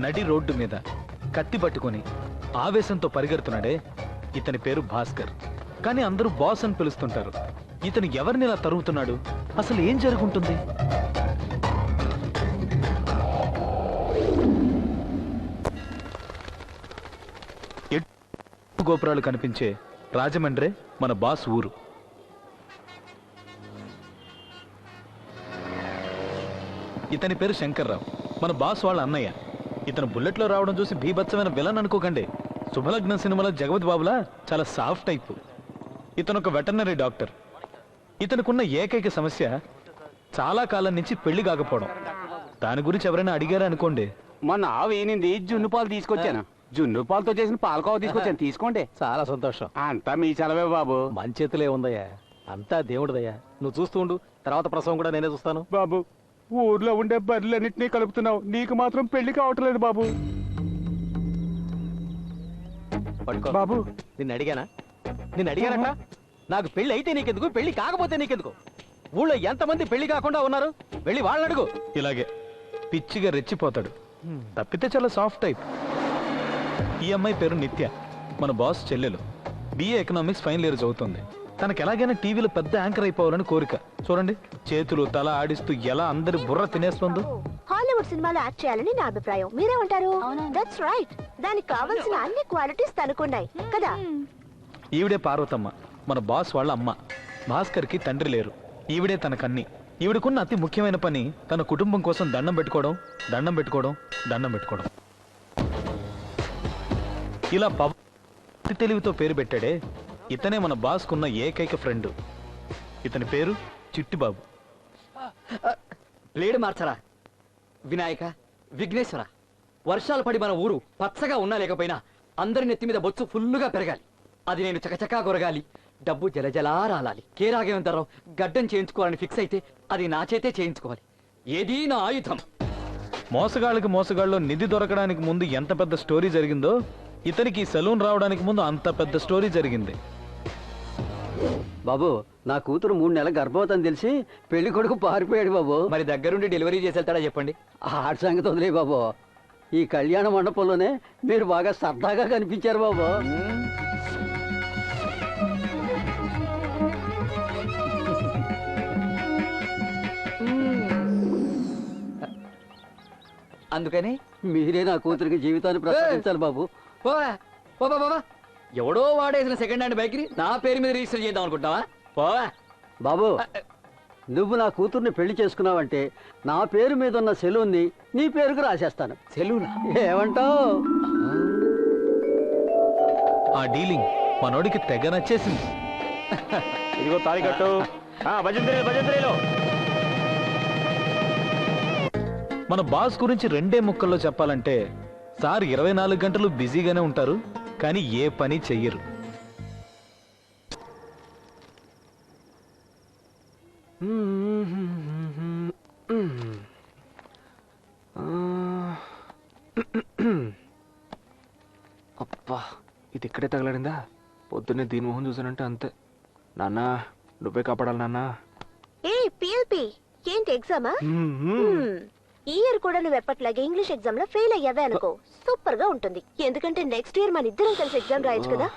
నడి రోడ్డు మీద కత్తి పట్టుకొని ఆవేశంతో పరిగెడుతున్నాడే, ఇతని పేరు భాస్కర్. కానీ అందరూ బాస్ అని పిలుస్తుంటారు. ఇతను ఎవరిని ఇలా తరుగుతున్నాడు? అసలు ఏం జరుగుతుంది? గోపురాలు కనిపించే రాజమండ్రే మన బాస్ ఊరు. ఇతని పేరు శంకర్రావు, మన బాస్ వాళ్ళ అన్నయ్య. ఇతను బుల్లెట్లో రావడం చూసి బీభత్సమైన విలన్ అనుకోకండి. శుభలగ్నం సినిమాలో జగపతి బాబులా చాలా సాఫ్ట్ టైపు. ఇతను ఒక వెటర్నరీ డాక్టర్. ఇతనుకున్న ఏకైక సమస్య చాలా కాలం నుంచి పెళ్లి కాకపోవడం. దాని గురించి ఎవరైనా అడిగారా అనుకోండి, మొన్న ఆవు ఏనింది, జున్ను పాలు తీసుకొచ్చాను. జున్ను పాలతో చేసిన పాలకోవ తీసుకొచ్చాను, తీసుకోండి. చాలా సంతోషం. అంతా మీ చలవే బాబు. మన చేతులే ఉందయ్యా, అంతా దేవుడిదయ్యా. నువ్వు చూస్తూ ఉండు, తర్వాత ప్రసవం కూడా నేనే చూస్తాను. బాబు, ఊర్లో ఉండే బర్రెలన్నింటినీ కలుపుతున్నావు, నీకు మాత్రం పెళ్లి కావట్లేదు బాబు. పట్టుకో బాబు. నిన్ను అడిగానట. నాకు పెళ్లి అయితే నీకెందుకు, పెళ్లి కాకపోతే నీకెందుకు? ఊళ్ళో ఎంతమంది పెళ్లి కాకుండా ఉన్నారు, వెళ్ళి వాళ్ళని అడుగు. ఇలాగే పిచ్చిగా రెచ్చిపోతాడు. తప్పితే చాలా సాఫ్ట్ టైప్. ఈ అమ్మాయి పేరు నిత్య, మన బాస్ చెల్లెలు. బిఏ ఎకనామిక్స్ ఫైనల్ ఇయర్ చదువుతుంది. తనకు ఎలాగైనా టీవీలో పెద్ద యాంకర్ అయిపోవాలని కోరిక. చూడండి, చేతులు తల ఆడిస్తూ ఎలా అందరి బుర్ర తినేస్తుందో. హాలీవుడ్ సినిమాలో యాక్ట్ చేయాలని నా అభిప్రాయం. మీరేమంటారు? That's right. దానికి కావాల్సిన అన్ని క్వాలిటీస్ తనకున్నాయి కదా. ఈవిడే పార్వతమ్మ, మన బాస్ వాళ్ళ అమ్మ. భాస్కర్ కి తండ్రి లేరు. ఈవిడే తనకన్ని. ఈవిడకున్న అతి ముఖ్యమైన పని తన కుటుంబం కోసం దండం పెట్టుకోవడం. ఇలా అతి తెలివితో పేరు పెట్టాడే, ఇతనే మన బాస్ కున్న ఏకైక ఫ్రెండ్. ఇతని పేరు చిట్టిబాబు. బ్లేడ్ మార్చరా వినాయక, విఘ్నేశ్వర. వర్షాలు పడి మన ఊరు పచ్చగా ఉన్నా లేకపోయినా అందరి నెత్తి మీద బొచ్చు ఫుల్లుగా పెరగాలి. అది నేను చకచకా కొరగాలి, డబ్బు జలజలా రాలాలి. కేరాగేమంటారావు గడ్డం చేయించుకోవాలని ఫిక్స్ అయితే అది నా చేతే చేయించుకోవాలి. ఏదీ నా ఆయుధం. మోసగాళ్ళలో నిధి దొరకడానికి ముందు ఎంత పెద్ద స్టోరీ జరిగిందో, ఇతనికి సెలూన్ రావడానికి ముందు అంత పెద్ద స్టోరీ జరిగింది. బాబు, నా కూతురు 3 నెలల గర్భవతం తెలిసి పెళ్లి కొడుకు పారిపోయాడు బాబు. మరి దగ్గరుండి డెలివరీ చేసి వెళ్తాడా చెప్పండి. ఆడి సంగతి వదిలే బాబు. ఈ కళ్యాణ మండపంలోనే మీరు బాగా సరదాగా కనిపించారు బాబు. అందుకని మీరే నా కూతురికి జీవితాన్ని ప్రసాదించాలి బాబు. బాబా, ఎవడో వాడేసిన సెకండ్ హ్యాండ్ బైక్ ని నా పేరు మీద రిజిస్టర్ చేద్దాం అనుకుంటావా? పోవా బాబు, నువ్వు నా కూతుర్ని పెళ్లి చేసుకున్నావంటే నా పేరు మీద ఉన్న సెలూన్ని నీ పేరుకు రాసేస్తాను. సెలూనా? ఏమంటావు? ఆ డీలింగ్ మనోడికి తెగ నచ్చేసింది. ఇదిగో తాళి కట్టు. భజంత్రిలో మన బాస్ గురించి 2 ముక్కల్లో చెప్పాలంటే, సార్ 24 గంటలు బిజీగానే ఉంటారు, కానీ ఏ పని చెయ్యరు. అబ్బా, ఇది ఇక్కడే తగలడిందా? పొద్దున్నే దీని మొహం చూసానంటే అంతే. నాన్న, నువ్వే కాపాడాలి నాన్న. ఏ పిఎల్పి, ఏంటి ఎగ్జామా? ఈ ఇయర్ కూడా నువ్వు ఎప్పట్లాగే ఇంగ్లీష్ ఎగ్జామ్ లో ఫెయిల్ అయ్యావే అనుకో, సూపర్ గా ఉంటుంది. ఎందుకంటే నెక్స్ట్ ఇయర్ మన ఇద్దరం కలిసి ఎగ్జామ్ రాయొచ్చు కదా.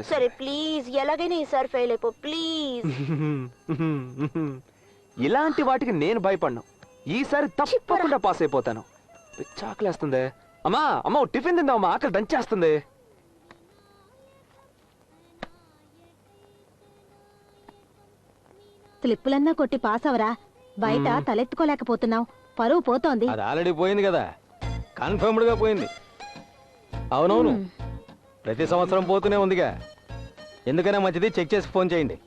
సరే ప్లీజ్, ఎలాగైనా ఈసారి ఫెయిల్ అయిపో ప్లీజ్. ఇలాంటి వాటికి నేను భయపడ్ను. ఈసారి తప్పకుండా పాస్ అయిపోతాను. చాకలేస్తుంది. అమ్మా టిఫిన్ తిందామా, ఆకలి దంచేస్తుంది. స్లిప్పులన్నా కొట్టి పాస్ అవరా, బయట తలెత్తుకోలేకపోతున్నావు, పరువు పోతోంది. అది ఆల్రెడీ పోయింది కదా, కన్ఫర్మ్డ్ గా పోయింది. అవునవును, ప్రతి సంవత్సరం పోతూనే ఉందిగా. ఎందుకైనా మంచిది చెక్ చేసి ఫోన్ చేయండి.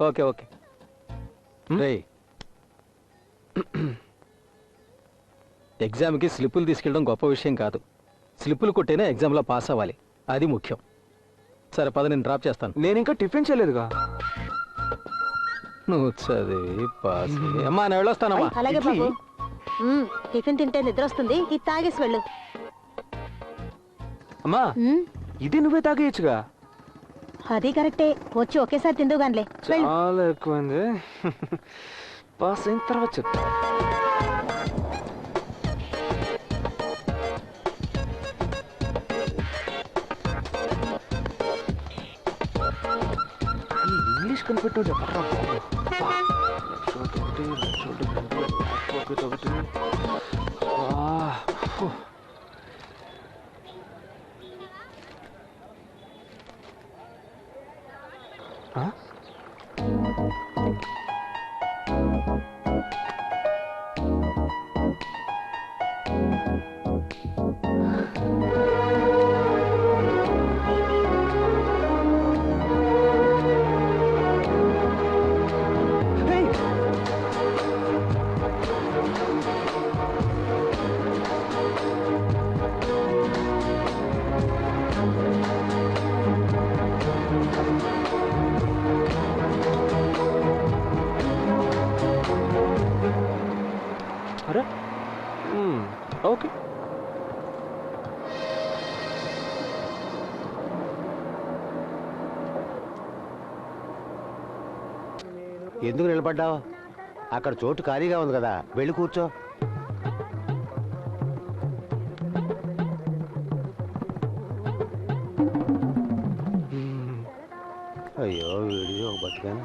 Okay okay. ఎగ్జామ్కి స్లిప్పులు తీసుకెళ్ళడం గొప్ప విషయం కాదు. స్లిప్పులు కొట్టేనే ఎగ్జామ్లో పాస్ అవ్వాలి, అది ముఖ్యం. సరే పద, నేను డ్రాప్ చేస్తాను. నేను ఇంకా టిఫిన్ చేయలేదుగా. నువ్వు చదివి పాస్. అమ్మా నేను వెళ్ళొస్తానమ్మా. అలాగే బాబు, టిఫిన్ తింటే నిద్ర వస్తుంది, ఇది తాగేసి వెళ్ళు. అమ్మా, ఇది నువ్వే తాగేయచ్చుగా. అది కరెక్టే, వచ్చి ఒకేసారి తిందుగానిలే. చాలా ఎక్కువైంది. పాస్ అయిన తర్వాత చెప్తా. పక్కన పెట్టు చెప్పరా ఒకటి అరే ఓకే ఎందుకు నిలబడ్డావు? అక్కడ చోటు ఖాళీగా ఉంది కదా, వెళ్ళి కూర్చో. అయ్యో వీడియో బతుకాను.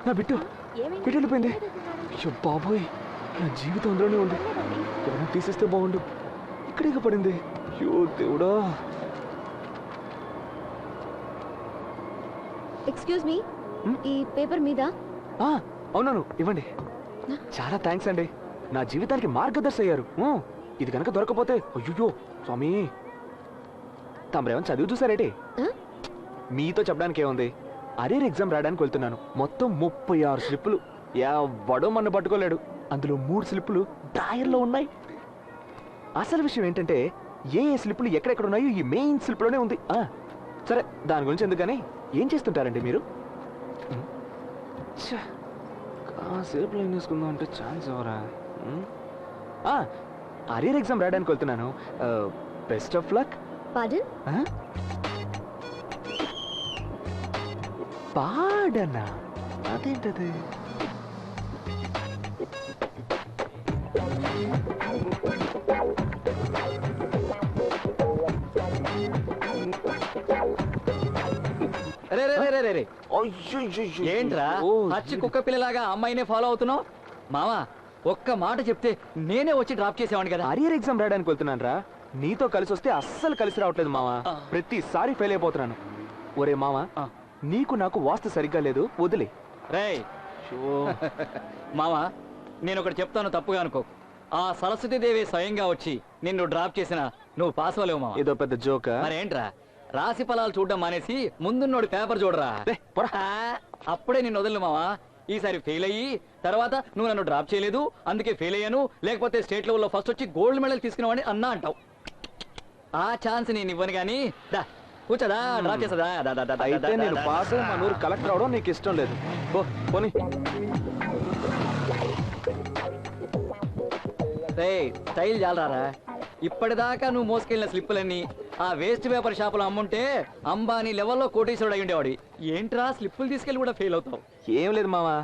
నా బిట్టు బిట్టు వెళ్ళిపోయింది. అయ్యో బాబోయ్, నా జీవితం అందులోనే ఉంది. ఎవరైనా తీసేస్తే బాగుండు. ఇక్కడే పడింది. అయ్యో దేవుడా. ఎక్స్క్యూజ్ మీ, ఈ పేపర్ మీద అవునవును ఇవ్వండి. చాలా థ్యాంక్స్ అండి, నా జీవితానికి మార్గదర్శి అయ్యారు. ఇది కనుక దొరకపోతే అయ్యో స్వామి. తమరేమని చదివి చూసారేటి? మీతో చెప్పడానికి ఏముంది, అరేర్ ఎగ్జామ్ రాయడానికి వెళ్తున్నాను. మొత్తం 36 స్లిప్పులు. ఎవడో మన పట్టుకోలేడు. అందులో 3 స్లిప్పులు డ్రాయర్లో ఉన్నాయి. అసలు విషయం ఏంటంటే ఏ స్లిప్పులు ఎక్కడెక్కడ ఉన్నాయో ఈ మెయిన్ స్లిప్లోనే ఉంది. సరే దాని గురించి ఎందుకని, ఏం చేస్తుంటారండి మీరు? కాసేపు లైన్ వేసుకుందాం అంటే ఛాన్స్ ఎవరా? అరియర్ ఎగ్జామ్ రాయడానికి వెళ్తున్నాను. Best of luck. పాడనా? అదేంటది? ఏంట్రా పచ్చి కుక్క పిల్లలాగా అమ్మాయినే ఫాలో అవుతున్నావు? మావా ఒక్క మాట చెప్తే నేనే వచ్చి డ్రాప్ చేసేవాడిని కదా. అరియర్ ఎగ్జామ్ రాయడానికి వెళ్తున్నాను రా. నీతో కలిసి వస్తే అస్సలు కలిసి రావట్లేదు మావా. ప్రతిసారి ఫెయిల్ అయిపోతున్నాను. ఒరే మావా, నీకు నాకు వాస్తు సరిగ్గా లేదు, వదిలే. రేయ్ మావా, నేను ఒకటి చెప్తాను, తప్పుగా అనుకో. ఆ సరస్వతీదేవి స్వయంగా వచ్చి నిన్ను డ్రాప్ చేసినా నువ్వు పాస్ అవ్వలేవు మావా. ఏదో పెద్ద జోక్. మరేంట్రా, రాశి ఫలాలు చూడడం మానేసి ముందున్నోడి పేపర్ చూడరా. అప్పుడే నిన్ను వదలను మావా. ఈసారి ఫెయిల్ అయ్యి తర్వాత నువ్వు నన్ను డ్రాప్ చేయలేదు అందుకే ఫెయిల్ అయ్యాను, లేకపోతే స్టేట్ లెవెల్లో ఫస్ట్ వచ్చి గోల్డ్ మెడల్ తీసుకున్నావని అన్నా అంటావు. ఆ ఛాన్స్ నేను ఇవ్వను కానీ దా కూర్చోదా, డ్రాప్ చేస్తుందా? అయితే నేను పాస్ అయ్యి మా ఊరు కలెక్టర్ అవడం నీకు ఇష్టం లేదు. పోనీ. స్టైల్ చాలరా. ఇప్పటిదాకా నువ్వు మోసుకెళ్ళిన స్లిప్పులన్నీ ఆ వేస్ట్ పేపర్ షాపులో అమ్ముంటే అంబానీ లెవెల్లో కోటీశ్వరుడు అయి ఉండేవాడి. ఏంట్రా స్లిప్పులు తీసుకెళ్ళి కూడా ఫెయిల్ అవుతావు? ఏం లేదు మావా,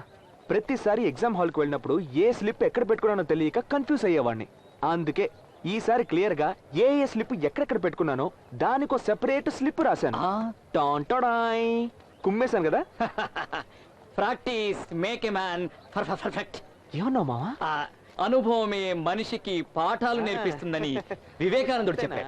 ప్రతిసారి ఎగ్జామ్ హాల్కి వెళ్ళినప్పుడు ఏ స్లిప్ ఎక్కడ పెట్టుకున్నానో తెలియక కన్ఫ్యూజ్ అయ్యేవాడిని. అందుకే ఈసారి క్లియర్ గా ఏ స్లిప్ ఎక్కడెక్కడ పెట్టుకున్నానో దానికో సెపరేట్ స్లిప్ రాశాను. కుమ్మేశాను కదా. Practice make a man perfect. ఏమన్నావు మావా? అనుభవమే మనిషికి పాఠాలు నేర్పిస్తుందని వివేకానందుడు చెప్పాడు.